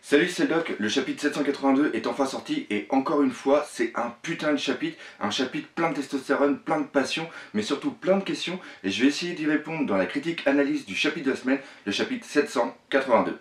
Salut, c'est le Doc, le chapitre 782 est enfin sorti et encore une fois, c'est un putain de chapitre, un chapitre plein de testostérone, plein de passion, mais surtout plein de questions et je vais essayer d'y répondre dans la critique analyse du chapitre de la semaine, le chapitre 782.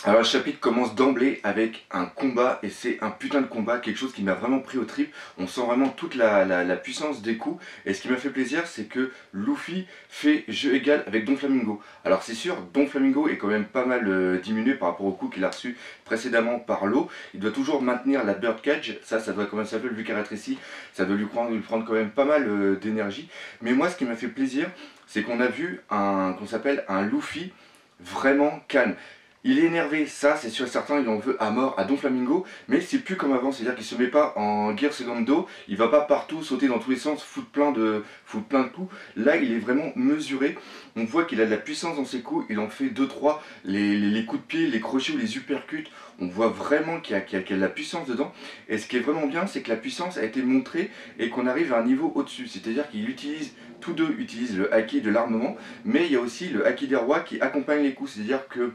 Alors le chapitre commence d'emblée avec un combat et c'est un putain de combat, quelque chose qui m'a vraiment pris au trip. On sent vraiment toute la puissance des coups et ce qui m'a fait plaisir c'est que Luffy fait jeu égal avec Don Flamingo. Alors c'est sûr, Don Flamingo est quand même pas mal diminué par rapport au coup qu'il a reçu précédemment par l'eau. Il doit toujours maintenir la Bird Cage, ça doit quand même s'appeler vu qu'il rétrécit, ça doit lui prendre quand même pas mal d'énergie. Mais moi ce qui m'a fait plaisir c'est qu'on a vu qu'on s'appelle un Luffy vraiment calme. Il est énervé, ça c'est sûr et certain, il en veut à mort à Don Flamingo, mais c'est plus comme avant, c'est-à-dire qu'il se met pas en Gear Segundo, il va pas partout sauter dans tous les sens, foutre plein de coups. Là il est vraiment mesuré, on voit qu'il a de la puissance dans ses coups, il en fait 2-3, les coups de pied, les crochets ou les uppercuts, on voit vraiment qu'il y a de la puissance dedans, et ce qui est vraiment bien c'est que la puissance a été montrée et qu'on arrive à un niveau au-dessus, c'est-à-dire qu'ils utilisent, tous deux utilisent le haki de l'armement, mais il y a aussi le haki des rois qui accompagne les coups, c'est-à-dire que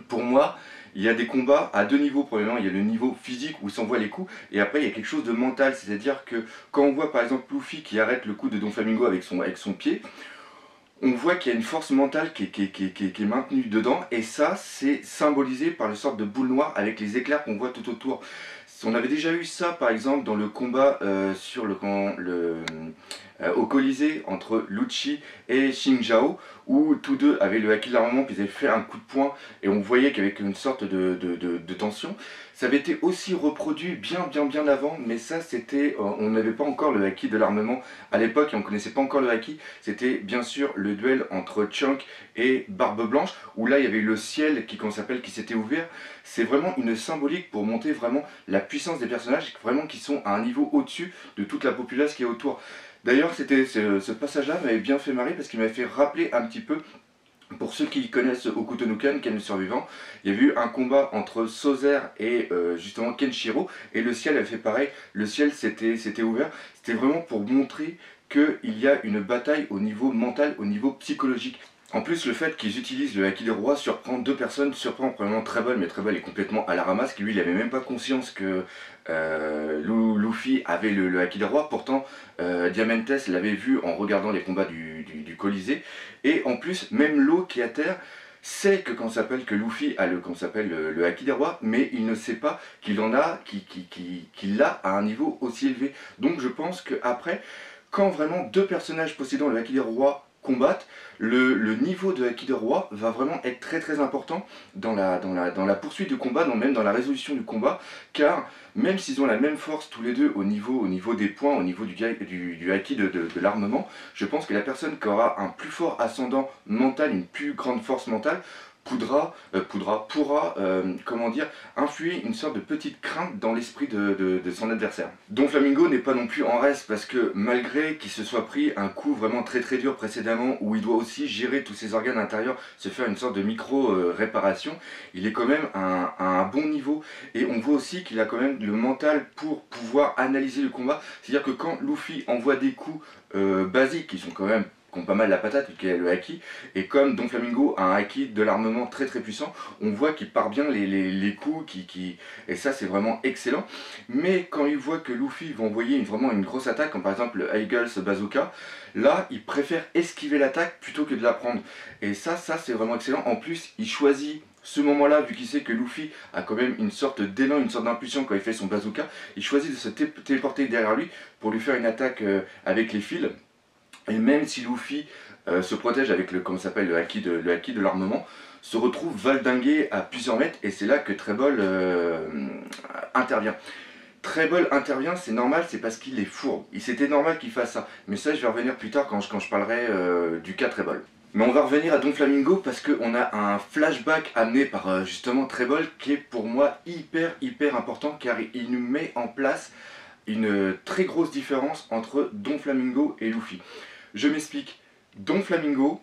pour moi, il y a des combats à deux niveaux. Premièrement, il y a le niveau physique où il s'envoie les coups, et après il y a quelque chose de mental, c'est-à-dire que quand on voit par exemple Luffy qui arrête le coup de Don Flamingo avec son pied, on voit qu'il y a une force mentale qui est maintenue dedans, et ça c'est symbolisé par le sorte de boule noire avec les éclairs qu'on voit tout autour. On avait déjà eu ça par exemple dans le combat au Colisée entre Lucci et Xing Zhao, où tous deux avaient le haki de l'armement, puis ils avaient fait un coup de poing et on voyait qu'avec une sorte de tension. Ça avait été aussi reproduit bien avant, mais ça c'était, on n'avait pas encore le haki de l'armement à l'époque et on ne connaissait pas encore le haki. C'était bien sûr le duel entre Chunk et Barbe Blanche, où là il y avait le ciel qui s'était ouvert. C'est vraiment une symbolique pour montrer vraiment la puissance des personnages, vraiment qui sont à un niveau au-dessus de toute la populace qui est autour. D'ailleurs, ce passage-là m'avait bien fait marrer parce qu'il m'avait fait rappeler un petit peu, pour ceux qui connaissent Hokuto no Ken, Ken le survivant, il y avait eu un combat entre Sozer et justement Kenshiro, et le ciel avait fait pareil, le ciel s'était ouvert, c'était vraiment pour montrer qu'il y a une bataille au niveau mental, au niveau psychologique. En plus, le fait qu'ils utilisent le haki des rois surprend deux personnes, surprend probablement Treble, mais Treble est complètement à la ramasse, qui lui il n'avait même pas conscience que Luffy avait le haki des rois, pourtant Diamantes l'avait vu en regardant les combats du Colisée, et en plus, même l'eau qui est à terre sait que Luffy a le haki des rois, mais il ne sait pas qu'il l'a à un niveau aussi élevé. Donc je pense qu'après, quand vraiment deux personnages possédant le haki des rois combattent, le niveau de haki de roi va vraiment être très important dans la poursuite du combat, même dans la résolution du combat, car même s'ils ont la même force tous les deux au niveau des points, au niveau du haki de l'armement, je pense que la personne qui aura un plus fort ascendant mental, une plus grande force mentale, pourra influer une sorte de petite crainte dans l'esprit de son adversaire. Don Flamingo n'est pas non plus en reste parce que malgré qu'il se soit pris un coup vraiment très dur précédemment où il doit aussi gérer tous ses organes intérieurs, se faire une sorte de micro-réparation, il est quand même à un bon niveau, et on voit aussi qu'il a quand même le mental pour pouvoir analyser le combat, c'est-à-dire que quand Luffy envoie des coups basiques qui sont quand même qui ont pas mal la patate vu qu'il a le haki, et comme Don Flamingo a un haki de l'armement très puissant, on voit qu'il part bien les coups, et ça c'est vraiment excellent. Mais quand il voit que Luffy va envoyer vraiment une grosse attaque, comme par exemple le Eagles Bazooka, là il préfère esquiver l'attaque plutôt que de la prendre, et ça c'est vraiment excellent. En plus il choisit ce moment-là, vu qu'il sait que Luffy a quand même une sorte d'élan, une sorte d'impulsion quand il fait son bazooka, il choisit de se téléporter derrière lui pour lui faire une attaque avec les fils. Et même si Luffy se protège avec le haki de l'armement, se retrouve valdingué à plusieurs mètres, et c'est là que Treble intervient. Treble intervient, c'est normal, c'est parce qu'il est fourbe. C'était normal qu'il fasse ça. Mais ça, je vais revenir plus tard quand je parlerai du cas Treble. Mais on va revenir à Don Flamingo parce qu'on a un flashback amené par justement Treble qui est pour moi hyper important car il nous met en place une très grosse différence entre Don Flamingo et Luffy. Je m'explique, Don Flamingo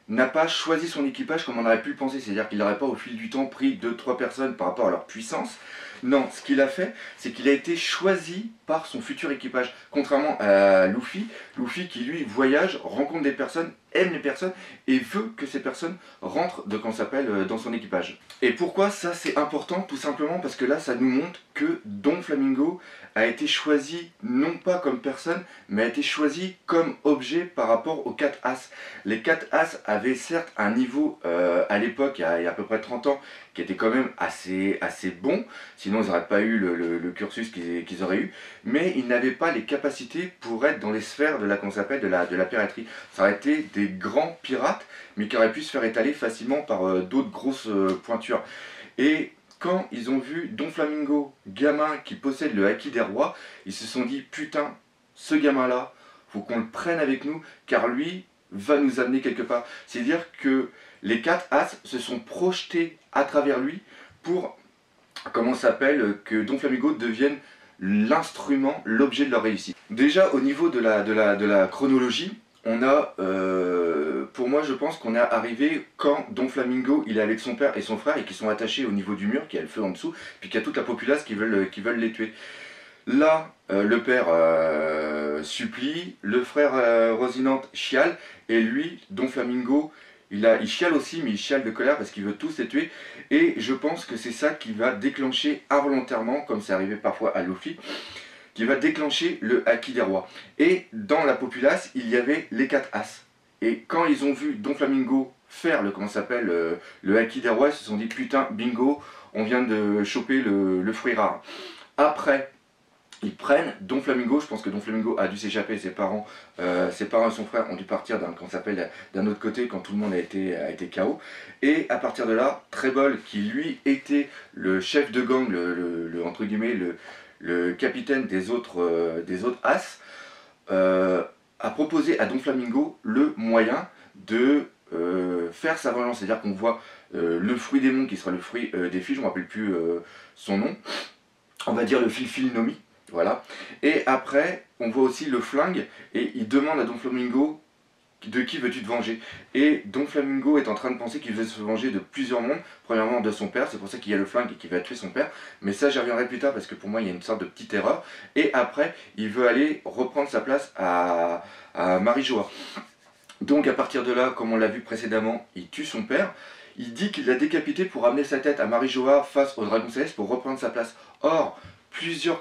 n'a pas choisi son équipage comme on aurait pu le penser, c'est-à-dire qu'il n'aurait pas au fil du temps pris 2-3 personnes par rapport à leur puissance. Non, ce qu'il a fait, c'est qu'il a été choisi par son futur équipage. Contrairement à Luffy, Luffy qui lui voyage, rencontre des personnes, aime les personnes et veut que ces personnes rentrent dans son équipage. Et pourquoi ça c'est important? Tout simplement parce que là ça nous montre que Don Flamingo a été choisi non pas comme personne, mais a été choisi comme objet par rapport aux 4 As. Les 4 As avaient certes un niveau à l'époque, il y a à peu près 30 ans, qui était quand même assez bon, sinon ils n'auraient pas eu le cursus qu'ils auraient eu, mais ils n'avaient pas les capacités pour être dans les sphères de la piraterie. Ça aurait été des grands pirates, mais qui auraient pu se faire étaler facilement par d'autres grosses pointures. Et quand ils ont vu Don Flamingo, gamin qui possède le haki des rois, ils se sont dit putain, ce gamin-là, faut qu'on le prenne avec nous, car lui va nous amener quelque part. C'est-à-dire que les 4 As se sont projetés à travers lui pour, que Don Flamingo devienne l'instrument, l'objet de leur réussite. Déjà au niveau de la chronologie, on a, pour moi je pense qu'on est arrivé quand Don Flamingo il est avec son père et son frère et qui sont attachés au niveau du mur, qui a le feu en dessous, puis qu'il y a toute la populace qui veulent les tuer. Là, le père supplie, le frère Rosinante chiale, et lui, Don Flamingo, il chiale aussi, mais il chiale de colère parce qu'il veut tous les tuer. Et je pense que c'est ça qui va déclencher involontairement, comme c'est arrivé parfois à Luffy, qui va déclencher le haki des rois. Et dans la populace, il y avait les 4 As. Et quand ils ont vu Don Flamingo faire le haki des rois, ils se sont dit putain, bingo, on vient de choper le fruit rare. Après, ils prennent Don Flamingo, je pense que Don Flamingo a dû s'échapper, ses parents et son frère ont dû partir d'un autre côté quand tout le monde a été KO. Et à partir de là, Treble, qui lui était le chef de gang, entre guillemets, le capitaine des autres As, a proposé à Don Flamingo le moyen de faire sa vengeance. C'est-à-dire qu'on voit le fruit des monts qui sera le fruit des filles, je ne me rappelle plus son nom, on va dire le Fil Nomi. Voilà. Et après, on voit aussi le flingue, et il demande à Don Flamingo de qui veux-tu te venger. Et Don Flamingo est en train de penser qu'il veut se venger de plusieurs mondes. Premièrement de son père, c'est pour ça qu'il y a le flingue et qu'il va tuer son père. Mais ça j'y reviendrai plus tard parce que pour moi il y a une sorte de petite erreur. Et après, il veut aller reprendre sa place à Marijoa. Donc à partir de là, comme on l'a vu précédemment, il tue son père. Il dit qu'il l'a décapité pour amener sa tête à Marijoa face au dragon céleste pour reprendre sa place. Or, plusieurs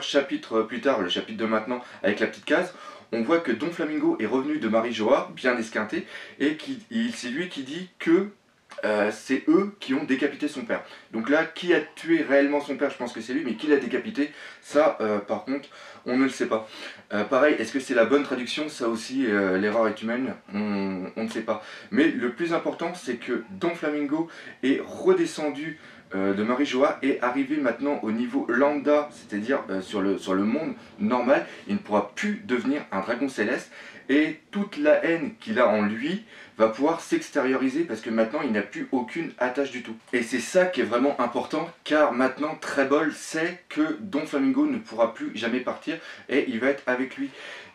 chapitres plus tard, le chapitre de maintenant avec la petite case, on voit que Don Flamingo est revenu de Marijoa, bien esquinté, et c'est lui qui dit que c'est eux qui ont décapité son père. Donc là, qui a tué réellement son père? Je pense que c'est lui, mais qui l'a décapité? Ça, par contre, on ne le sait pas. Pareil, est-ce que c'est la bonne traduction? Ça aussi, l'erreur est humaine, on ne sait pas. Mais le plus important, c'est que Don Flamingo est redescendu de Marijoa est arrivé maintenant au niveau lambda, c'est-à-dire sur le monde normal. Il ne pourra plus devenir un dragon céleste et toute la haine qu'il a en lui va pouvoir s'extérioriser parce que maintenant il n'a plus aucune attache du tout. Et c'est ça qui est vraiment important car maintenant Treble sait que Don Flamingo ne pourra plus jamais partir et il va être avec lui.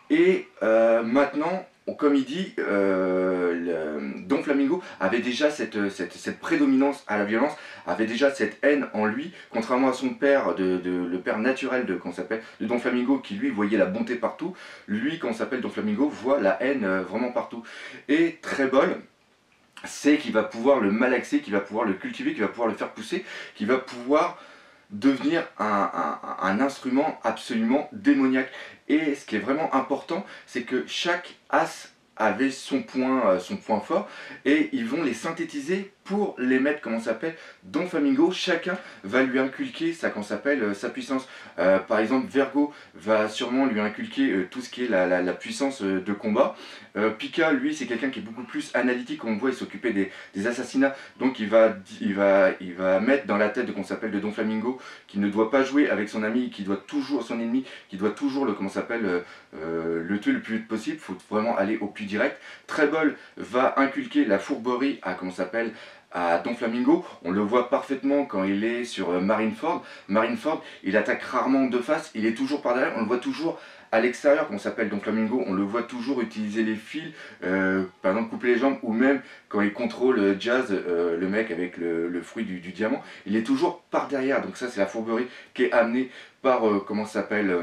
Et maintenant, comme il dit, Don Flamingo avait déjà cette prédominance à la violence, avait déjà cette haine en lui, contrairement à son père, le père naturel de Don Flamingo, qui lui voyait la bonté partout. Lui, Don Flamingo, voit la haine vraiment partout. Et Treble sait qu'il va pouvoir le malaxer, qu'il va pouvoir le cultiver, qu'il va pouvoir le faire pousser, qu'il va pouvoir devenir un instrument absolument démoniaque. Et ce qui est vraiment important, c'est que chaque as avait son point fort et ils vont les synthétiser pour les mettre, Don Flamingo, chacun va lui inculquer sa puissance. Par exemple, Vergo va sûrement lui inculquer tout ce qui est la puissance de combat. Pika, lui, c'est quelqu'un qui est beaucoup plus analytique, on voit, il s'occupait des assassinats, donc il va mettre dans la tête de Don Flamingo qu'il ne doit pas jouer avec son ami, qu'il doit toujours, son ennemi, qu'il doit toujours le tuer le plus vite possible, il faut vraiment aller au pire. plus direct. Treble va inculquer la fourberie à, comment s'appelle, à Don Flamingo. On le voit parfaitement quand il est sur Marineford. Marineford, il attaque rarement de face, il est toujours par derrière, on le voit toujours à l'extérieur, qu'on s'appelle Don Flamingo, on le voit toujours utiliser les fils, par exemple couper les jambes, ou même quand il contrôle Jazz, le mec avec le fruit du diamant, il est toujours par derrière. Donc ça c'est la fourberie qui est amenée par, comment ça s'appelle,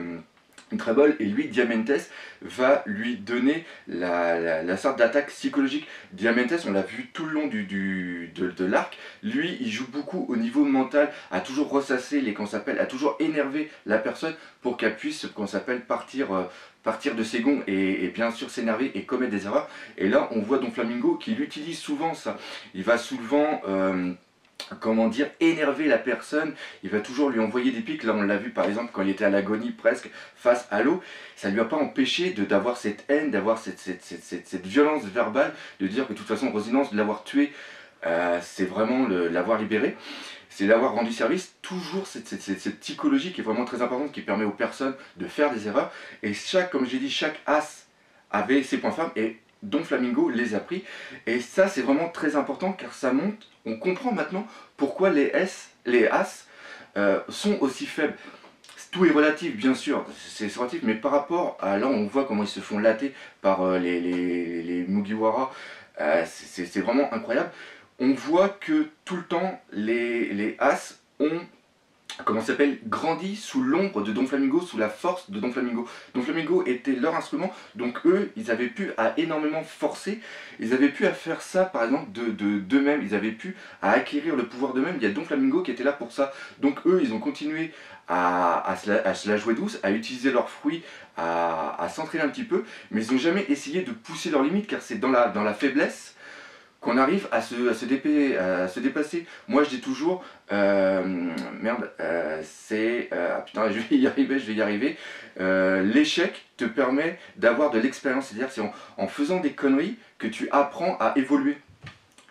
Treble, et lui, Diamentes, va lui donner la sorte d'attaque psychologique. Diamentes, on l'a vu tout le long de l'arc, lui, il joue beaucoup au niveau mental, à toujours ressasser les, qu'on s'appelle, à toujours énerver la personne pour qu'elle puisse, qu'on s'appelle, partir de ses gonds et bien sûr s'énerver et commettre des erreurs. Et là, on voit Don Flamingo qui utilise souvent ça. Il va souvent... comment dire, énerver la personne, il va toujours lui envoyer des pics. Là on l'a vu par exemple quand il était à l'agonie presque face à l'eau, ça ne lui a pas empêché d'avoir cette haine, d'avoir cette violence verbale, de dire que de toute façon Rosinante, de l'avoir tué, c'est vraiment l'avoir libéré, c'est l'avoir rendu service. Toujours cette psychologie qui est vraiment très importante, qui permet aux personnes de faire des erreurs, et comme j'ai dit, chaque as avait ses points forts, et Don Flamingo les a pris, et ça c'est vraiment très important car ça montre, on comprend maintenant pourquoi les as sont aussi faibles. Tout est relatif bien sûr, c'est relatif, mais par rapport à là on voit comment ils se font latter par les Mugiwara, c'est vraiment incroyable. On voit que tout le temps les as ont, comment ça s'appelle, grandi sous l'ombre de Don Flamingo, sous la force de Don Flamingo. Don Flamingo était leur instrument, donc eux, ils avaient pu à énormément forcer, ils avaient pu à faire ça, par exemple, d'eux-mêmes, ils avaient pu à acquérir le pouvoir d'eux-mêmes. Il y a Don Flamingo qui était là pour ça. Donc eux, ils ont continué à se la jouer douce, à utiliser leurs fruits, à s'entraîner un petit peu, mais ils n'ont jamais essayé de pousser leurs limites, car c'est dans la faiblesse qu'on arrive à se dépasser. Moi je dis toujours, merde, ah putain, je vais y arriver, l'échec te permet d'avoir de l'expérience, c'est-à-dire c'est en faisant des conneries que tu apprends à évoluer.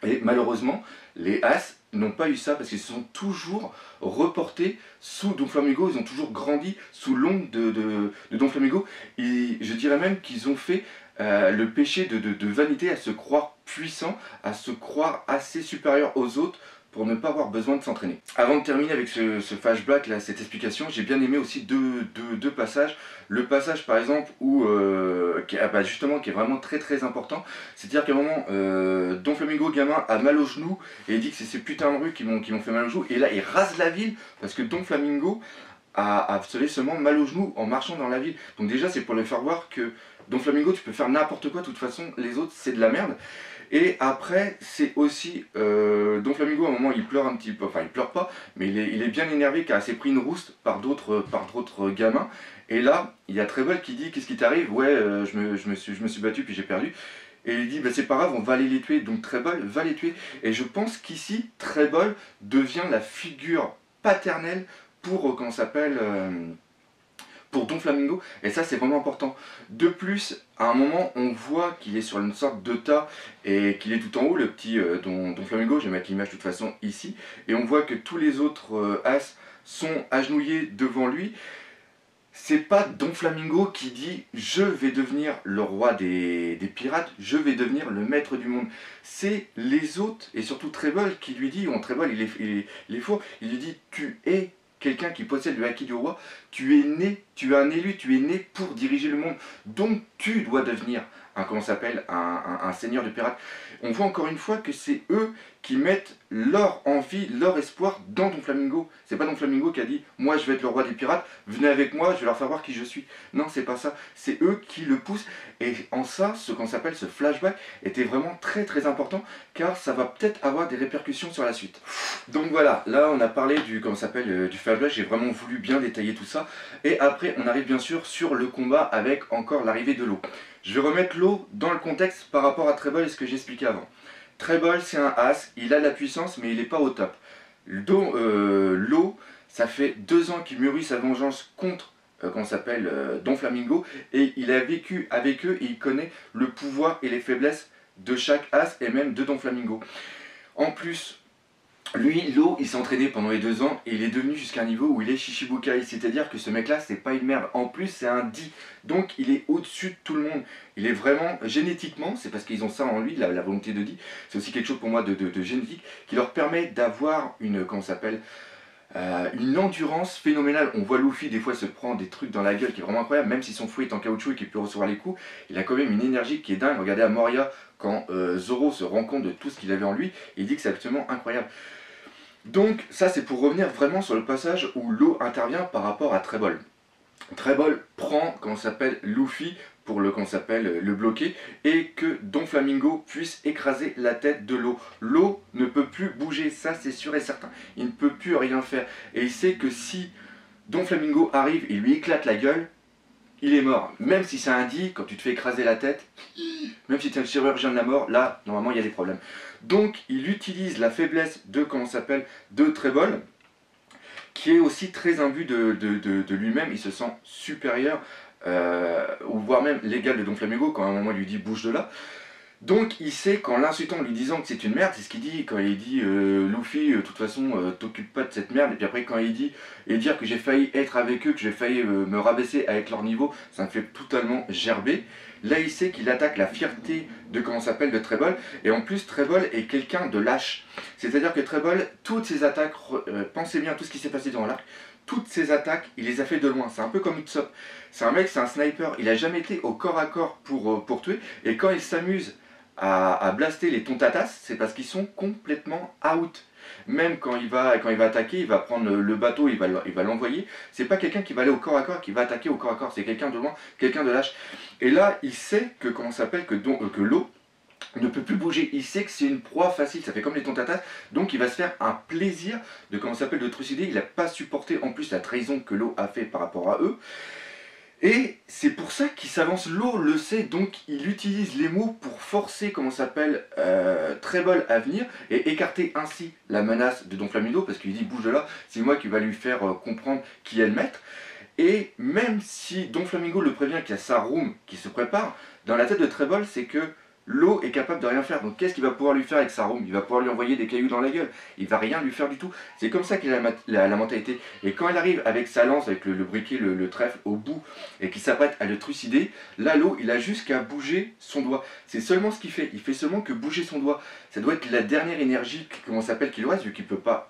Et malheureusement, les As n'ont pas eu ça parce qu'ils se sont toujours reportés sous Don Flamingo, ils ont toujours grandi sous l'ombre de Don Flamingo, et je dirais même qu'ils ont fait le péché de vanité, à se croire puissant, à se croire assez supérieur aux autres pour ne pas avoir besoin de s'entraîner. Avant de terminer avec ce flashback, là, cette explication, j'ai bien aimé aussi deux passages. Le passage par exemple où, justement, qui est vraiment très important, c'est-à-dire qu'à un moment, Don Flamingo gamin a mal au genou et il dit que c'est ces putains de rues qui m'ont fait mal au genou, et là il rase la ville parce que Don Flamingo a seulement mal au genou en marchant dans la ville. Donc déjà c'est pour le faire voir que Don Flamingo, tu peux faire n'importe quoi, de toute façon les autres c'est de la merde. Et après, c'est aussi, Don Flamingo, à un moment, il pleure un petit peu, enfin, il pleure pas, mais il est bien énervé car il s'est pris une rouste par d'autres gamins. Et là, il y a Treble qui dit, qu'est-ce qui t'arrive? Ouais, je me suis battu puis j'ai perdu. Et il dit, bah, c'est pas grave, on va aller les tuer. Donc Treble va les tuer. Et je pense qu'ici, Treble devient la figure paternelle pour, comment ça s'appelle, pour Don Flamingo, et ça c'est vraiment important. De plus, à un moment, on voit qu'il est sur une sorte de tas et qu'il est tout en haut, le petit Don Flamingo. Je vais mettre l'image de toute façon ici, et on voit que tous les autres as sont agenouillés devant lui. C'est pas Don Flamingo qui dit « je vais devenir le roi des pirates, je vais devenir le maître du monde ». C'est les autres, et surtout Treble, qui lui dit, Treble il est faux, il lui dit « tu es quelqu'un qui possède le haki du roi, tu es né, tu es un élu, tu es né pour diriger le monde, donc tu dois devenir un seigneur de pirates ». On voit encore une fois que c'est eux qui mettent leur envie, leur espoir dans Don Flamingo. C'est pas Don Flamingo qui a dit « moi je vais être le roi des pirates, venez avec moi, je vais leur faire voir qui je suis ». Non, c'est pas ça, c'est eux qui le poussent. Et en ça, ce flashback était vraiment très important, car ça va peut-être avoir des répercussions sur la suite. Donc voilà, là on a parlé du flashback, j'ai vraiment voulu bien détailler tout ça. Et après on arrive bien sûr sur le combat avec encore l'arrivée de l'eau. Je vais remettre l'eau dans le contexte par rapport à Treble et ce que j'expliquais avant. Treble c'est un as, il a de la puissance mais il n'est pas au top. L'eau, ça fait 2 ans qu'il mûrit sa vengeance contre Don Flamingo, et il a vécu avec eux et il connaît le pouvoir et les faiblesses de chaque as et même de Don Flamingo. En plus, Lui, l'eau, il s'est entraîné pendant les 2 ans et il est devenu jusqu'à un niveau où il est Shishibukai. C'est-à-dire que ce mec-là, c'est pas une merde. En plus, c'est un Di. Donc, il est au-dessus de tout le monde. Il est vraiment, génétiquement, c'est parce qu'ils ont ça en lui, la volonté de Di. C'est aussi quelque chose pour moi de génétique qui leur permet d'avoir une, comment ça s'appelle, une endurance phénoménale. On voit Luffy des fois se prendre des trucs dans la gueule qui est vraiment incroyable, même si son fouet est en caoutchouc et qu'il peut recevoir les coups, il a quand même une énergie qui est dingue. Regardez à Moria, quand Zoro se rend compte de tout ce qu'il avait en lui, il dit que c'est absolument incroyable. Donc ça c'est pour revenir vraiment sur le passage où l'eau intervient par rapport à Trebol. Trebol prend, comment s'appelle, Luffy pour le, comment s'appelle, le bloquer et que Don Flamingo puisse écraser la tête de l'eau. L'eau ne peut plus bouger, ça c'est sûr et certain. Il ne peut plus rien faire. Et il sait que si Don Flamingo arrive et lui éclate la gueule, il est mort. Même si c'est un Di, quand tu te fais écraser la tête, même si tu es un chirurgien de la mort, là, normalement, il y a des problèmes. Donc, il utilise la faiblesse de, comment s'appelle, de Trebol, qui est aussi très imbu de lui-même. Il se sent supérieur, ou voire même l'égal de Don Flamingo, quand à un moment il lui dit « bouge de là ». Donc il sait qu'en l'insultant, en lui disant que c'est une merde, c'est ce qu'il dit quand il dit Luffy, de toute façon, t'occupe pas de cette merde. Et puis après, quand il dit et dire que j'ai failli être avec eux, que j'ai failli me rabaisser avec leur niveau, ça me fait totalement gerber. Là, il sait qu'il attaque la fierté de comment s'appelle de Trebol. Et en plus, Trebol est quelqu'un de lâche. C'est-à-dire que Trebol, toutes ses attaques, pensez bien à tout ce qui s'est passé dans l'arc. Toutes ses attaques, il les a fait de loin. C'est un peu comme Usopp. C'est un mec, c'est un sniper. Il a jamais été au corps à corps pour tuer. Et quand il s'amuse à blaster les Tontatas, c'est parce qu'ils sont complètement out. Même quand il va attaquer, il va prendre le bateau, il va l'envoyer. C'est pas quelqu'un qui va aller au corps à corps, qui va attaquer au corps à corps. C'est quelqu'un de loin, quelqu'un de lâche. Et là, il sait que, comment s'appelle, que l'eau ne peut plus bouger. Il sait que c'est une proie facile, ça fait comme les Tontatas. Donc il va se faire un plaisir de, comment s'appelle, de trucider. Il n'a pas supporté en plus la trahison que l'eau a fait par rapport à eux. Et c'est pour ça qu'il s'avance, l'eau le sait, donc il utilise les mots pour forcer, comment s'appelle, Trebol à venir et écarter ainsi la menace de Don Flamingo, parce qu'il dit bouge de là, c'est moi qui va lui faire comprendre qui est le maître. Et même si Don Flamingo le prévient qu'il y a Sarum qui se prépare, dans la tête de Trebol, c'est que l'eau est capable de rien faire. Donc qu'est-ce qu'il va pouvoir lui faire avec Sarum? Il va pouvoir lui envoyer des cailloux dans la gueule. Il va rien lui faire du tout. C'est comme ça qu'il a la mentalité. Et quand il arrive avec sa lance, avec le briquet, le trèfle au bout, et qu'il s'apprête à le trucider, là l'eau, il a juste qu'à bouger son doigt. C'est seulement ce qu'il fait. Il fait seulement que bouger son doigt. Ça doit être la dernière énergie, comment s'appelle, qu'il reste, vu qu'il ne peut pas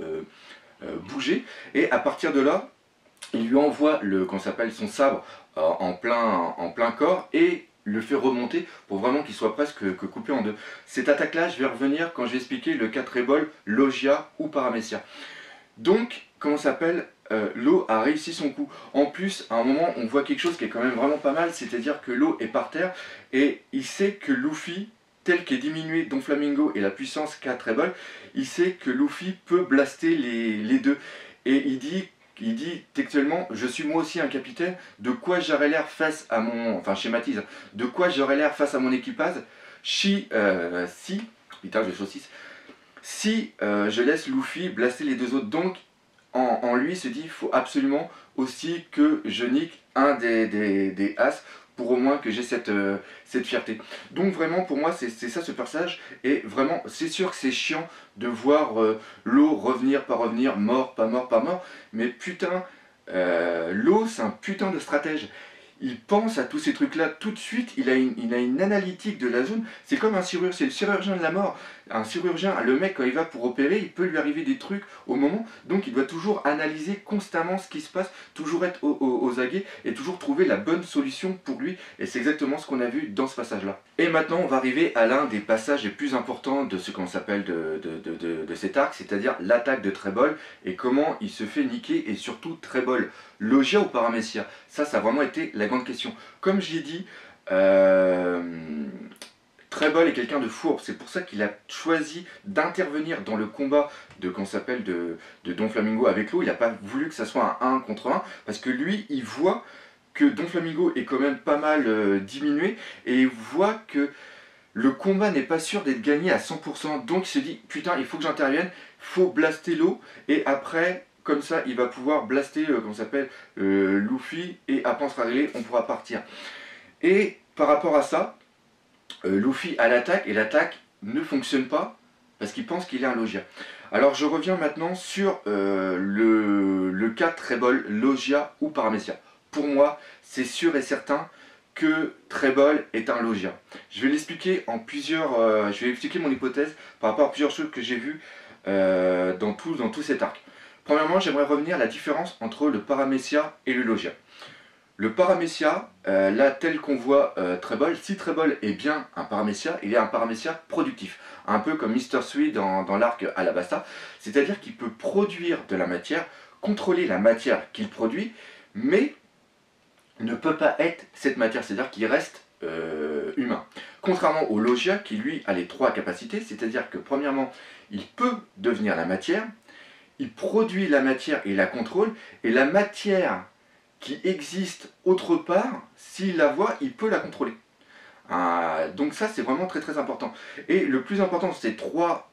bouger. Et à partir de là, il lui envoie qu'on s'appelle son sabre en plein corps et le fait remonter pour vraiment qu'il soit presque coupé en deux. Cette attaque-là, je vais revenir quand je vais expliquer le cas Trebol, Logia ou Paramecia. Donc, comment s'appelle, l'eau a réussi son coup. En plus, à un moment, on voit quelque chose qui est quand même vraiment pas mal, c'est-à-dire que l'eau est par terre et il sait que Luffy, tel qu'est diminué Don Flamingo et la puissance qu'a Trebol, il sait que Luffy peut blaster les deux. Et il dit textuellement, je suis moi aussi un capitaine, de quoi j'aurais l'air face à mon... Enfin, schématise, de quoi j'aurais l'air face à mon équipage si... Putain, je saucisse. Si je laisse Luffy blaster les deux autres. Donc, en lui, il se dit, il faut absolument aussi que je nique un des As pour au moins que j'ai cette fierté. Donc vraiment, pour moi, c'est ça ce personnage. Et vraiment, c'est sûr que c'est chiant de voir l'eau revenir, pas revenir, mort, pas mort, pas mort. Mais putain, l'eau, c'est un putain de stratège. Il pense à tous ces trucs-là tout de suite, il a une analytique de la zone, c'est comme un chirurgien, c'est le chirurgien de la mort. Un chirurgien, le mec quand il va pour opérer, il peut lui arriver des trucs au moment, donc il doit toujours analyser constamment ce qui se passe, toujours être aux aguets et toujours trouver la bonne solution pour lui, et c'est exactement ce qu'on a vu dans ce passage-là. Et maintenant on va arriver à l'un des passages les plus importants de ce qu'on s'appelle de cet arc, c'est-à-dire l'attaque de Trebol, et comment il se fait niquer, et surtout Trebol. Logia ou Paramecia? Ça a vraiment été la grande question. Comme je l'ai dit, Trebol est quelqu'un de fourbe, c'est pour ça qu'il a choisi d'intervenir dans le combat de Don Flamingo avec l'eau. Il n'a pas voulu que ça soit un 1 contre 1, parce que lui, il voit que Don Flamingo est quand même pas mal diminué, et il voit que le combat n'est pas sûr d'être gagné à 100%, donc il se dit, putain, il faut que j'intervienne, il faut blaster l'eau, et après... Comme ça, il va pouvoir blaster, Luffy, et après on sera réglé, on pourra partir. Et par rapport à ça, Luffy a l'attaque, et l'attaque ne fonctionne pas, parce qu'il pense qu'il est un Logia. Alors je reviens maintenant sur le cas Trébol, Logia ou Paramecia. Pour moi, c'est sûr et certain que Trébol est un Logia. Je vais l'expliquer en plusieurs... je vais expliquer mon hypothèse par rapport à plusieurs choses que j'ai vues dans tout cet arc. Premièrement, j'aimerais revenir à la différence entre le Paramecia et le Logia. Le Paramecia, là tel qu'on voit Trébol, si Trébol est bien un Paramecia, il est un Paramecia productif. Un peu comme Mr. Sui dans l'arc Alabasta, c'est-à-dire qu'il peut produire de la matière, contrôler la matière qu'il produit, mais ne peut pas être cette matière, c'est-à-dire qu'il reste humain. Contrairement au Logia qui lui a les trois capacités, c'est-à-dire que premièrement, il peut devenir la matière, il produit la matière et la contrôle, et la matière qui existe autre part, s'il la voit, il peut la contrôler. Donc ça, c'est vraiment très très important. Et le plus important de ces trois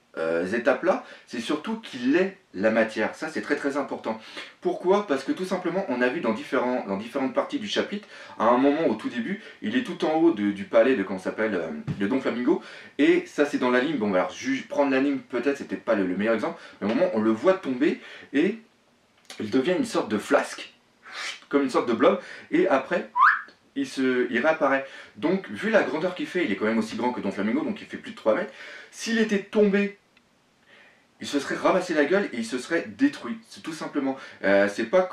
étapes-là, c'est surtout qu'il est la matière. Ça, c'est très très important. Pourquoi? Parce que tout simplement, on a vu dans différentes parties du chapitre, à un moment au tout début, il est tout en haut du palais de, comment s'appelle, de Don Flamingo, et ça c'est dans l'anime. Bon, alors, prendre l'anime, peut-être, c'était pas le meilleur exemple, mais au moment, on le voit tomber, et il devient une sorte de flasque, comme une sorte de blob, et après il réapparaît. Donc vu la grandeur qu'il fait, il est quand même aussi grand que Don Flamingo, donc il fait plus de 3 mètres. S'il était tombé, il se serait ramassé la gueule et il se serait détruit. C'est tout simplement. C'est pas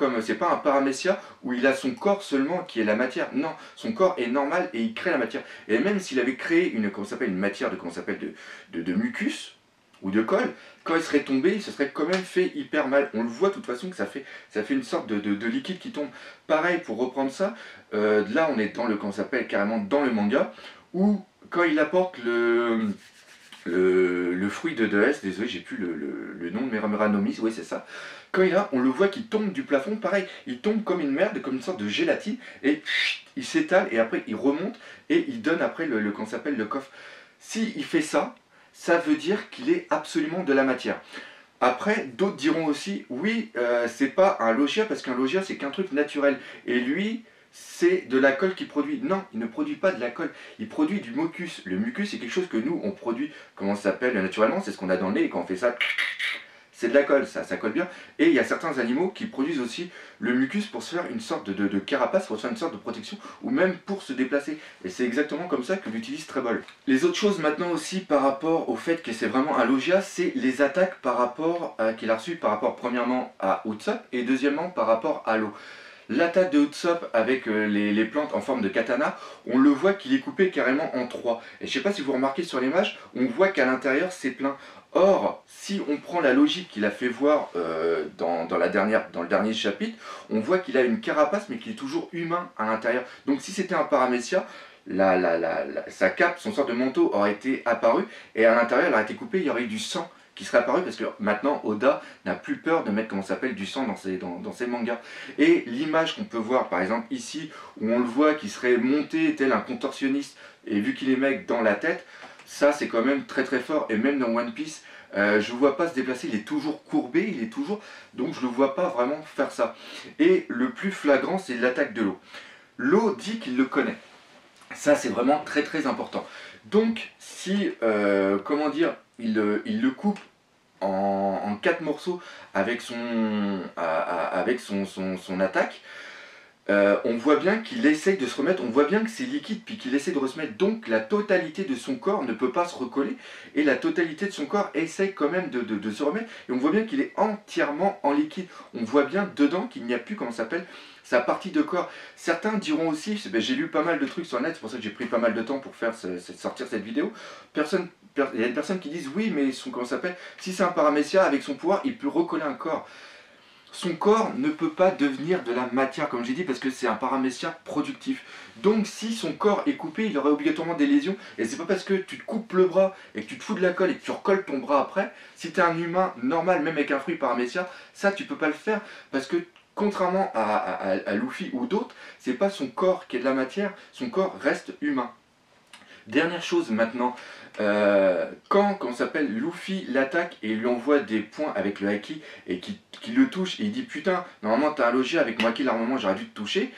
un Paramecia où il a son corps seulement qui est la matière. Non, son corps est normal et il crée la matière. Et même s'il avait créé une matière de mucus ou de colle, quand il serait tombé, il se serait quand même fait hyper mal. On le voit de toute façon que ça fait une sorte de liquide qui tombe. Pareil, pour reprendre ça, là on est carrément dans le manga, où quand il apporte le fruit de S, désolé j'ai plus le nom de Meranomis, oui c'est ça, quand on le voit qu'il tombe du plafond, pareil, il tombe comme une merde, comme une sorte de gélatine, et il s'étale, et après il remonte, et il donne après le coffre. S'il fait ça, ça veut dire qu'il est absolument de la matière. Après, d'autres diront aussi, oui, c'est pas un Logia, parce qu'un Logia, c'est qu'un truc naturel. Et lui, c'est de la colle qu'il produit. Non, il ne produit pas de la colle, il produit du mucus. Le mucus, c'est quelque chose que nous, on produit, comment ça s'appelle, naturellement, c'est ce qu'on a dans le nez, et quand on fait ça, c'est de la colle, ça colle bien. Et il y a certains animaux qui produisent aussi le mucus pour se faire une sorte de carapace, pour se faire une sorte de protection, ou même pour se déplacer. Et c'est exactement comme ça que l'utilise Trébol. Les autres choses maintenant aussi par rapport au fait que c'est vraiment un Logia, c'est les attaques par rapport qu'il a reçues par rapport premièrement à Usopp et deuxièmement par rapport à l'eau. L'attaque de Usopp avec les plantes en forme de katana, on le voit qu'il est coupé carrément en trois. Et je sais pas si vous remarquez sur l'image, on voit qu'à l'intérieur c'est plein. Or, si on prend la logique qu'il a fait voir dans le dernier chapitre, on voit qu'il a une carapace mais qu'il est toujours humain à l'intérieur. Donc si c'était un Paramecia, sa cape, son sort de manteau aurait été apparu et à l'intérieur elle aurait été coupée, il y aurait eu du sang qui serait apparu parce que maintenant Oda n'a plus peur de mettre du sang dans ses mangas. Et l'image qu'on peut voir par exemple ici où on le voit qui serait monté tel un contorsionniste et vu qu'il est mec dans la tête, ça c'est quand même très très fort. Et même dans One Piece, je ne vois pas se déplacer, il est toujours courbé, donc je ne le vois pas vraiment faire ça. Et le plus flagrant c'est l'attaque de l'eau. L'eau dit qu'il le connaît. Ça c'est vraiment très très important. Donc si, il le coupe en 4 morceaux avec son attaque, on voit bien qu'il essaye de se remettre, on voit bien que c'est liquide puis qu'il essaie de se remettre, donc la totalité de son corps ne peut pas se recoller et la totalité de son corps essaye quand même de se remettre et on voit bien qu'il est entièrement en liquide, on voit bien dedans qu'il n'y a plus, sa partie de corps. Certains diront aussi, j'ai lu pas mal de trucs sur le net, c'est pour ça que j'ai pris pas mal de temps pour sortir cette vidéo, il y a des personnes qui disent oui mais si c'est un Paramecia avec son pouvoir il peut recoller un corps. Son corps ne peut pas devenir de la matière, comme j'ai dit, parce que c'est un Paramecia productif. Donc si son corps est coupé, il aurait obligatoirement des lésions. Et c'est pas parce que tu te coupes le bras et que tu te fous de la colle et que tu recolles ton bras après, si tu es un humain normal, même avec un fruit Paramecia, ça tu peux pas le faire, parce que contrairement à Luffy ou d'autres, c'est pas son corps qui est de la matière, son corps reste humain. Dernière chose maintenant, quand Luffy l'attaque et lui envoie des points avec le haki et qui le touche et il dit putain, normalement t'as un Logia avec mon haki l'armement, j'aurais dû te toucher.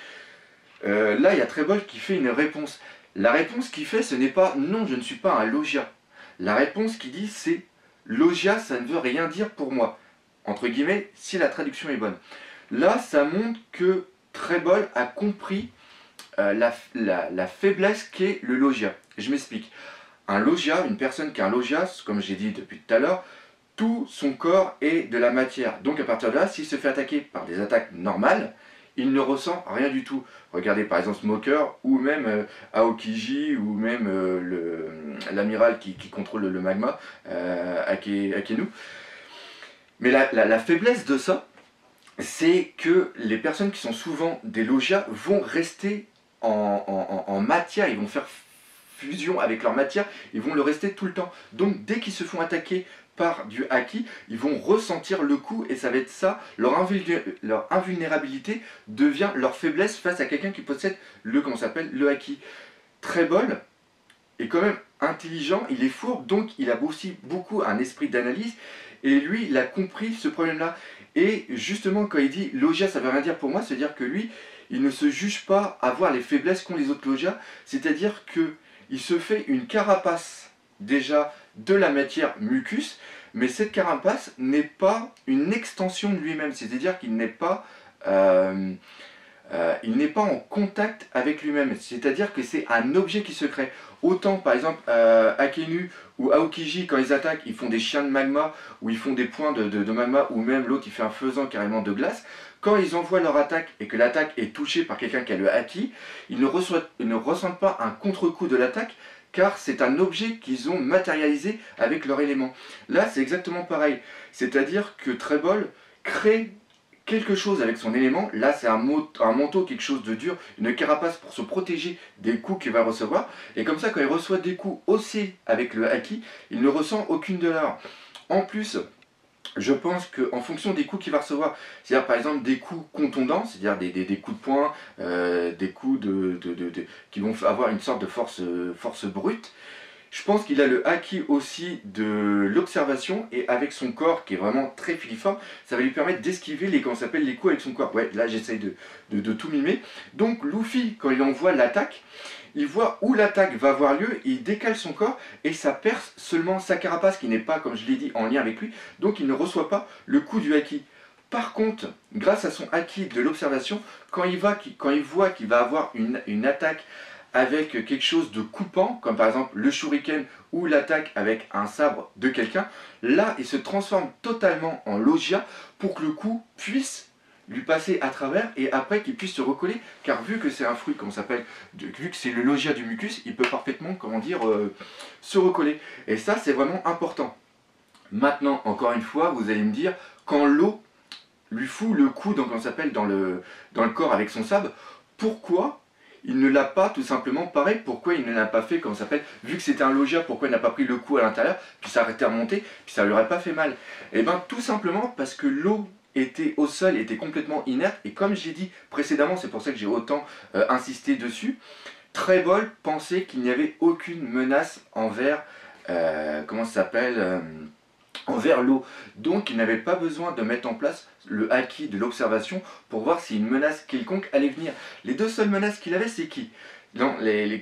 Là il y a Trébol qui fait une réponse. La réponse qu'il fait ce n'est pas non je ne suis pas un Logia. La réponse qu'il dit c'est Logia, ça ne veut rien dire pour moi. Entre guillemets, si la traduction est bonne. Là, ça montre que Trebol a compris la faiblesse qu'est le Logia. Je m'explique. Un Logia, une personne qui a un Logia, comme j'ai dit depuis tout à l'heure, tout son corps est de la matière. Donc à partir de là, s'il se fait attaquer par des attaques normales, il ne ressent rien du tout. Regardez par exemple Smoker, ou même Aokiji, ou même l'amiral qui contrôle le magma, Akenu. Mais la faiblesse de ça, c'est que les personnes qui sont souvent des Logias vont rester en matière, ils vont faire fusion avec leur matière, ils vont le rester tout le temps. Donc dès qu'ils se font attaquer par du haki, ils vont ressentir le coup et ça va être ça, leur invulnérabilité devient leur faiblesse face à quelqu'un qui possède comment s'appelle, le haki. Trebol est quand même intelligent, il est fourbe, donc il a aussi beaucoup un esprit d'analyse et lui il a compris ce problème là. Et justement quand il dit Logia ça veut rien dire pour moi, c'est-à-dire que lui il ne se juge pas à voir les faiblesses qu'ont les autres Logias, c'est-à-dire que il se fait une carapace déjà de la matière mucus, mais cette carapace n'est pas une extension de lui-même, c'est-à-dire qu'il n'est pas en contact avec lui-même, c'est-à-dire que c'est un objet qui se crée. Autant par exemple Akenu ou Aokiji quand ils attaquent, ils font des chiens de magma, ou ils font des points de magma, ou même l'autre il fait un faisan carrément de glace. Quand ils envoient leur attaque et que l'attaque est touchée par quelqu'un qui a le haki, ils ne ressentent pas un contre-coup de l'attaque, car c'est un objet qu'ils ont matérialisé avec leur élément. Là, c'est exactement pareil. C'est-à-dire que Trebol crée quelque chose avec son élément. Là, c'est un manteau, quelque chose de dur, une carapace pour se protéger des coups qu'il va recevoir. Et comme ça, quand il reçoit des coups aussi avec le haki, il ne ressent aucune douleur. En plus, je pense qu'en fonction des coups qu'il va recevoir, c'est-à-dire par exemple des coups contondants, c'est-à-dire des coups de poing, des coups qui vont avoir une sorte de force brute, je pense qu'il a le haki aussi de l'observation et avec son corps qui est vraiment très filiforme, ça va lui permettre d'esquiver les coups avec son corps. Ouais, là j'essaye de tout mimer. Donc Luffy, quand il envoie l'attaque, il voit où l'attaque va avoir lieu, il décale son corps et ça perce seulement sa carapace qui n'est pas, comme je l'ai dit, en lien avec lui, donc il ne reçoit pas le coup du haki. Par contre, grâce à son haki de l'observation, quand il voit qu'il va avoir une attaque avec quelque chose de coupant, comme par exemple le shuriken ou l'attaque avec un sabre de quelqu'un, là il se transforme totalement en Logia pour que le coup puisse lui passer à travers et après qu'il puisse se recoller, car vu que c'est un fruit, comment s'appelle, vu que c'est le Logia du mucus, il peut parfaitement, comment dire, se recoller. Et ça c'est vraiment important. Maintenant, encore une fois, vous allez me dire, quand l'eau lui fout le coup, donc on s'appelle dans le corps avec son sabre, pourquoi il ne l'a pas tout simplement pareil, pourquoi il ne l'a pas fait, comme ça s'appelle, vu que c'était un Logia, pourquoi il n'a pas pris le coup à l'intérieur, puis ça aurait été remonté, puis ça lui aurait pas fait mal. Et bien tout simplement parce que l'eau était au sol, était complètement inerte, et comme j'ai dit précédemment, c'est pour ça que j'ai autant insisté dessus, Trebol pensait qu'il n'y avait aucune menace envers, comment ça s'appelle, envers l'eau. Donc il n'avait pas besoin de mettre en place le haki de l'observation pour voir si une menace quelconque allait venir. Les deux seules menaces qu'il avait, c'est qui? Non,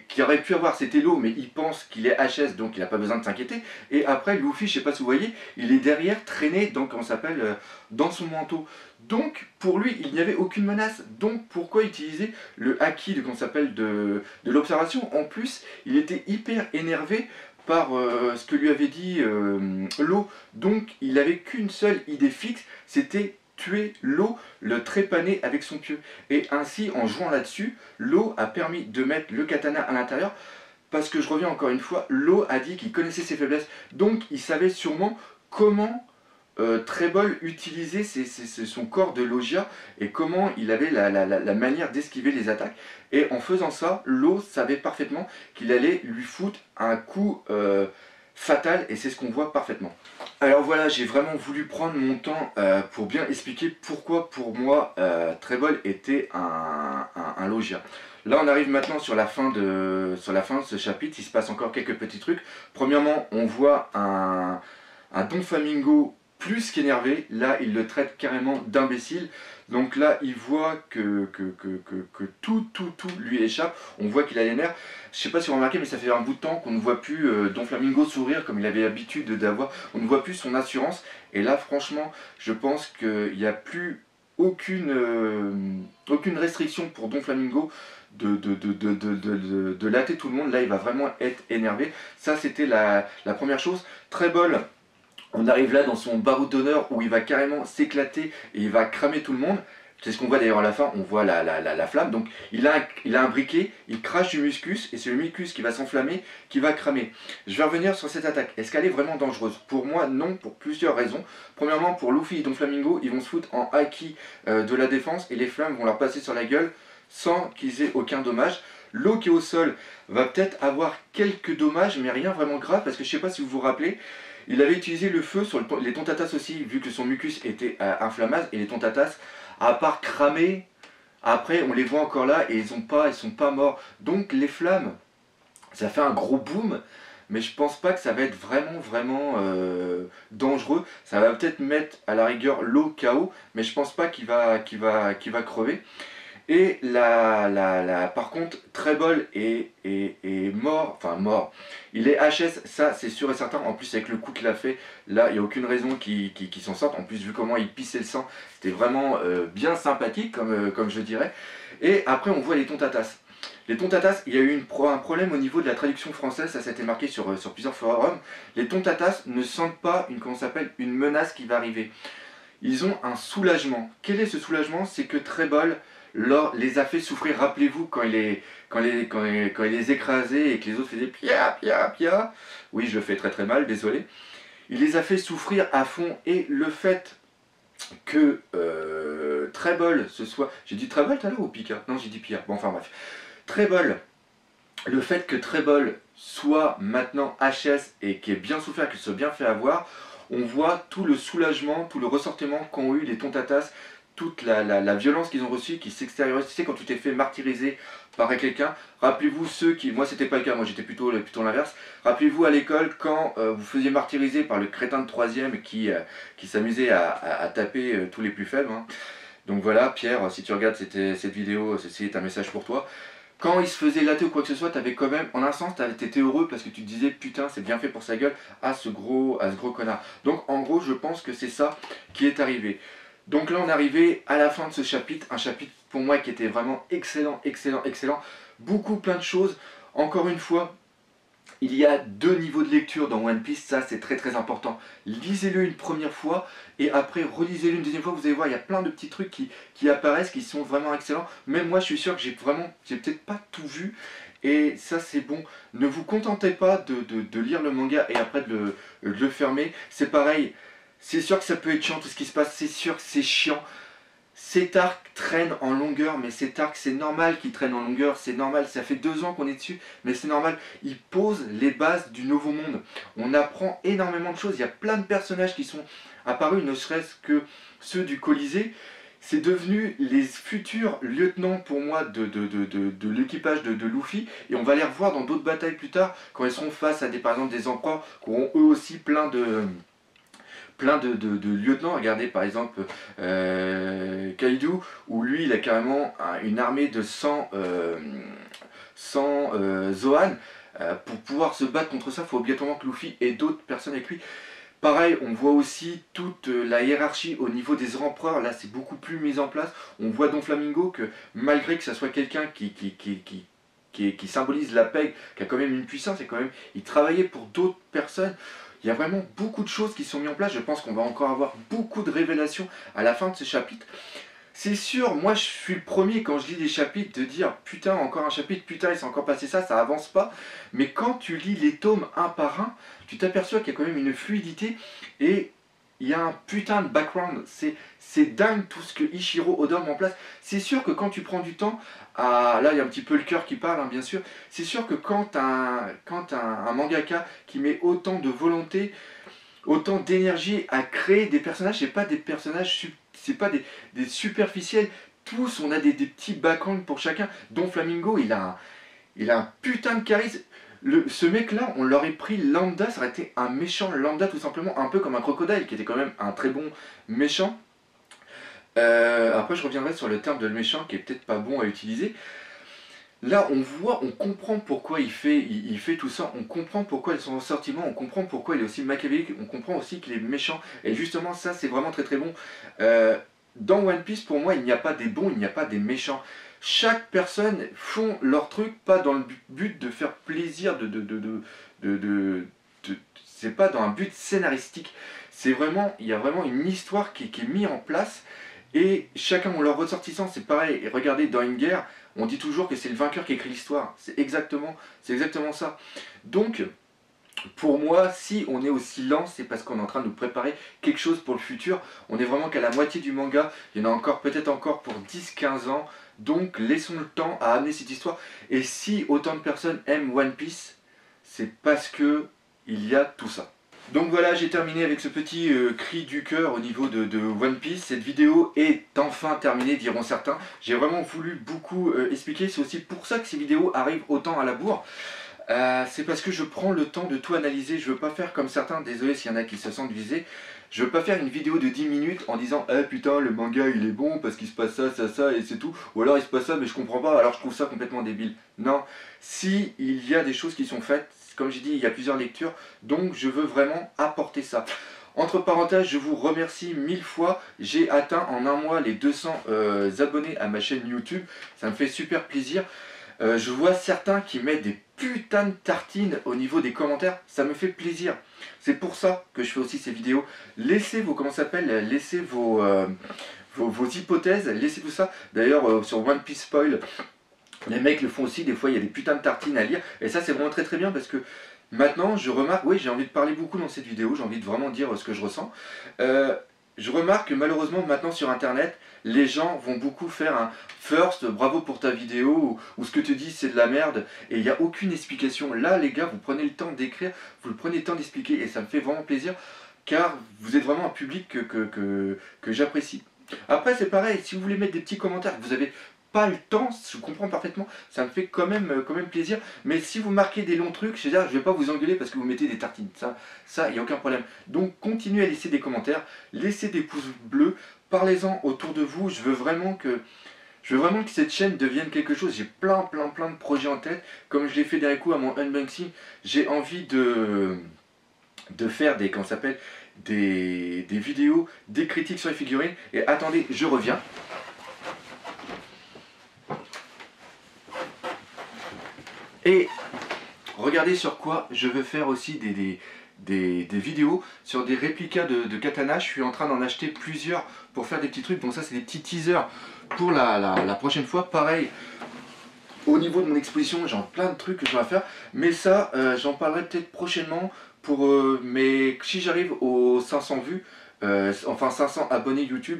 qu'il aurait pu avoir, c'était l'eau, mais il pense qu'il est HS, donc il n'a pas besoin de s'inquiéter. Et après, Luffy, je ne sais pas si vous voyez, il est derrière, traîné, donc on s'appelle, dans son manteau. Donc, pour lui, il n'y avait aucune menace. Donc, pourquoi utiliser le haki de l'observation? En plus, il était hyper énervé par ce que lui avait dit l'eau. Donc, il n'avait qu'une seule idée fixe, c'était tuer l'eau, le trépaner avec son pieu. Et ainsi, en jouant là-dessus, l'eau a permis de mettre le katana à l'intérieur, parce que je reviens encore une fois, l'eau a dit qu'il connaissait ses faiblesses, donc il savait sûrement comment Trebol utilisait son corps de Logia et comment il avait la manière d'esquiver les attaques. Et en faisant ça, l'eau savait parfaitement qu'il allait lui foutre un coup fatal, et c'est ce qu'on voit parfaitement. Alors voilà, j'ai vraiment voulu prendre mon temps pour bien expliquer pourquoi pour moi Trebol était un Logia. Là on arrive maintenant sur la fin de ce chapitre, il se passe encore quelques petits trucs. Premièrement, on voit un Don Flamingo plus qu'énervé, là il le traite carrément d'imbécile. Donc là il voit que tout lui échappe, on voit qu'il a les nerfs. Je sais pas si vous remarquez, mais ça fait un bout de temps qu'on ne voit plus Don Flamingo sourire comme il avait l'habitude d'avoir, on ne voit plus son assurance. Et là franchement je pense qu'il n'y a plus aucune restriction pour Don Flamingo de latter tout le monde. Là il va vraiment être énervé. Ça c'était la première chose. Très bol. On arrive là dans son baroud d'honneur où il va carrément s'éclater et il va cramer tout le monde. C'est ce qu'on voit d'ailleurs à la fin, on voit la flamme. Donc il a un briquet, il crache du muscus et c'est le muscus qui va s'enflammer, qui va cramer. Je vais revenir sur cette attaque. Est-ce qu'elle est vraiment dangereuse? Pour moi, non, pour plusieurs raisons. Premièrement, pour Luffy et Don Flamingo, ils vont se foutre en haki de la défense et les flammes vont leur passer sur la gueule sans qu'ils aient aucun dommage. L'eau qui est au sol va peut-être avoir quelques dommages, mais rien vraiment grave, parce que je ne sais pas si vous vous rappelez, il avait utilisé le feu sur les Tontatas aussi, vu que son mucus était inflammable, et les Tontatas, à part cramer, après on les voit encore là, et ils sont pas morts. Donc les flammes, ça fait un gros boom, mais je pense pas que ça va être vraiment dangereux. Ça va peut-être mettre à la rigueur l'eau KO, mais je pense pas qu'il va crever. Et par contre, Trebol est mort, enfin mort. Il est HS, ça c'est sûr et certain. En plus avec le coup qu'il a fait, là il n'y a aucune raison qu'il s'en sorte. En plus vu comment il pissait le sang, c'était vraiment bien sympathique comme je dirais. Et après on voit les Tontatas. Les Tontatas, il y a eu un problème au niveau de la traduction française, ça a été marqué sur plusieurs forums. Les Tontatas ne sentent pas une menace qui va arriver. Ils ont un soulagement. Quel est ce soulagement? C'est que Trebol les a fait souffrir. Rappelez-vous quand il les écrasait et que les autres faisaient pia pia pia. Oui, je le fais très mal, désolé. Il les a fait souffrir à fond et le fait que Trebol ce soit... J'ai dit Trebol tout à l'heure ou Pika? Non, j'ai dit Pia. Bon, enfin bref. Trebol, le fait que Trebol soit maintenant HS et qui ait bien souffert, qu'il se soit bien fait avoir, on voit tout le soulagement, tout le ressortiment qu'ont eu les Tontatas, toute la violence qu'ils ont reçue, qui s'extériorise. Tu sais, quand tu t'es fait martyriser par quelqu'un, rappelez-vous ceux qui... Moi, c'était pas le cas, moi j'étais plutôt l'inverse. Rappelez-vous à l'école, quand vous faisiez martyriser par le crétin de 3ème qui s'amusait à taper tous les plus faibles. Hein. Donc voilà, Pierre, si tu regardes cette vidéo, c'est un message pour toi. Quand il se faisait latter ou quoi que ce soit, t'avais quand même, en un sens, t'étais heureux parce que tu te disais putain, c'est bien fait pour sa gueule à ce gros connard. Donc en gros, je pense que c'est ça qui est arrivé. Donc là, on est arrivé à la fin de ce chapitre, un chapitre pour moi qui était vraiment excellent. Plein de choses. Encore une fois, il y a 2 niveaux de lecture dans One Piece, ça c'est très important. Lisez-le une première fois et après relisez-le une deuxième fois, vous allez voir, il y a plein de petits trucs qui apparaissent, qui sont vraiment excellents. Même moi je suis sûr que j'ai peut-être pas tout vu et ça c'est bon. Ne vous contentez pas de lire le manga et après de le fermer, c'est pareil. C'est sûr que ça peut être chiant tout ce qui se passe, c'est sûr que c'est chiant. Cet arc traîne en longueur, mais cet arc c'est normal qu'il traîne en longueur, c'est normal, ça fait 2 ans qu'on est dessus, mais c'est normal, il pose les bases du nouveau monde. On apprend énormément de choses, il y a plein de personnages qui sont apparus, ne serait-ce que ceux du Colisée. C'est devenu les futurs lieutenants pour moi de l'équipage de Luffy, et on va les revoir dans d'autres batailles plus tard, quand ils seront face à par exemple des empereurs qui auront eux aussi plein de lieutenants. Regardez par exemple Kaido, où lui il a carrément une armée de 100 Zoan. Pour pouvoir se battre contre ça, il faut obligatoirement que Luffy ait d'autres personnes avec lui. Pareil, on voit aussi toute la hiérarchie au niveau des empereurs, là c'est beaucoup plus mis en place. On voit Don Flamingo que malgré que ça soit quelqu'un qui symbolise la paix, qui a quand même une puissance, et quand même il travaillait pour d'autres personnes. Il y a vraiment beaucoup de choses qui sont mises en place. Je pense qu'on va encore avoir beaucoup de révélations à la fin de ce chapitre. C'est sûr, moi je suis le premier quand je lis des chapitres de dire putain, encore un chapitre, putain, il s'est encore passé ça, ça avance pas. Mais quand tu lis les tomes un par un, tu t'aperçois qu'il y a quand même une fluidité et il y a un putain de background. C'est dingue tout ce que Ichiro Oda met en place. C'est sûr que quand tu prends du temps, là il y a un petit peu le cœur qui parle, hein, bien sûr. C'est sûr que quand un mangaka qui met autant de volonté, autant d'énergie à créer des personnages, c'est pas des personnages, c'est pas des superficiels. Tous, on a des petits backgrounds pour chacun. Don Flamingo, il a un putain de charisme. Ce mec-là, on l'aurait pris lambda, ça aurait été un méchant lambda tout simplement, un peu comme un crocodile, qui était quand même un très bon méchant. Après, je reviendrai sur le terme de méchant, qui est peut-être pas bon à utiliser. Là, on voit, on comprend pourquoi il fait tout ça, on comprend pourquoi ils sont en sortiment, on comprend pourquoi il est aussi machiavélique, on comprend aussi qu'il est méchant. Et justement, ça, c'est vraiment très très bon. Dans One Piece, pour moi, il n'y a pas des bons, il n'y a pas des méchants. Chaque personne font leur truc, pas dans le but de faire plaisir, c'est pas dans un but scénaristique. C'est vraiment, il y a vraiment une histoire qui est mise en place. Et chacun ont leur ressortissant, c'est pareil. Et regardez, dans une guerre, on dit toujours que c'est le vainqueur qui écrit l'histoire. C'est exactement ça. Donc, pour moi, si on est aussi lent, c'est parce qu'on est en train de nous préparer quelque chose pour le futur. On est vraiment qu'à la moitié du manga. Il y en a encore, peut-être encore pour 10-15 ans. Donc, laissons le temps à amener cette histoire. Et si autant de personnes aiment One Piece, c'est parce que il y a tout ça. Donc voilà, j'ai terminé avec ce petit cri du cœur au niveau de One Piece. Cette vidéo est enfin terminée, diront certains. J'ai vraiment voulu beaucoup expliquer. C'est aussi pour ça que ces vidéos arrivent autant à la bourre. C'est parce que je prends le temps de tout analyser. Je veux pas faire comme certains, désolé s'il y en a qui se sentent visés. Je veux pas faire une vidéo de 10 minutes en disant « Eh putain, le manga il est bon parce qu'il se passe ça, ça, ça et c'est tout. » Ou alors il se passe ça mais je comprends pas, alors je trouve ça complètement débile. Non, si il y a des choses qui sont faites, comme j'ai dit, il y a plusieurs lectures, donc je veux vraiment apporter ça. Entre parenthèses, je vous remercie 1000 fois. J'ai atteint en un mois les 200 abonnés à ma chaîne YouTube. Ça me fait super plaisir. Je vois certains qui mettent des putains de tartines au niveau des commentaires. Ça me fait plaisir. C'est pour ça que je fais aussi ces vidéos. Laissez vos, comment ça s'appelle, laissez vos hypothèses, laissez tout ça. D'ailleurs, sur One Piece Spoil, les mecs le font aussi, des fois il y a des putains de tartines à lire, et ça c'est vraiment très très bien parce que maintenant je remarque, oui j'ai envie de parler beaucoup dans cette vidéo, j'ai envie de vraiment dire ce que je ressens. Je remarque que malheureusement maintenant sur internet, les gens vont beaucoup faire un first, bravo pour ta vidéo, ou ce que tu dis c'est de la merde, et il n'y a aucune explication. Là les gars, vous prenez le temps d'écrire, vous prenez le temps d'expliquer, et ça me fait vraiment plaisir, car vous êtes vraiment un public que j'apprécie. Après c'est pareil, si vous voulez mettre des petits commentaires, vous avez pas le temps, je comprends parfaitement, ça me fait quand même plaisir, mais si vous marquez des longs trucs, je vais pas vous engueuler parce que vous mettez des tartines, ça, il n'y a aucun problème. Donc continuez à laisser des commentaires, laissez des pouces bleus, parlez-en autour de vous, je veux vraiment que cette chaîne devienne quelque chose. J'ai plein de projets en tête, comme je l'ai fait d'un coup à mon unboxing, j'ai envie de faire des, comment ça s'appelle, des vidéos, des critiques sur les figurines, et attendez, je reviens. Et regardez sur quoi je veux faire aussi des vidéos sur des réplicas de katana. Je suis en train d'en acheter plusieurs pour faire des petits trucs. Bon ça c'est des petits teasers pour la prochaine fois. Pareil, au niveau de mon exposition, j'ai plein de trucs que je dois faire. Mais ça, j'en parlerai peut-être prochainement pour mais si j'arrive aux 500 vues, enfin 500 abonnés YouTube.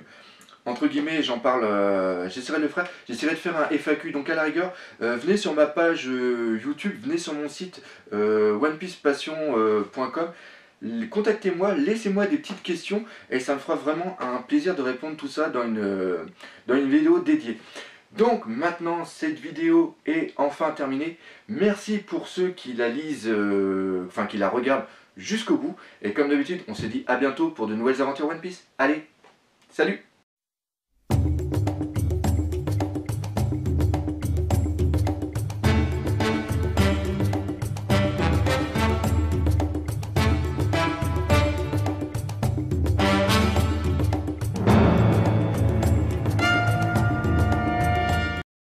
Entre guillemets, j'en parle, j'essaierai de le faire, j'essaierai de faire un FAQ, donc à la rigueur, venez sur ma page YouTube, venez sur mon site onepicepassion.com, contactez-moi, laissez-moi des petites questions, et ça me fera vraiment un plaisir de répondre tout ça dans une vidéo dédiée. Donc maintenant, cette vidéo est enfin terminée, merci pour ceux qui la lisent, enfin qui la regardent jusqu'au bout, et comme d'habitude, on se dit à bientôt pour de nouvelles aventures One Piece. Allez, salut!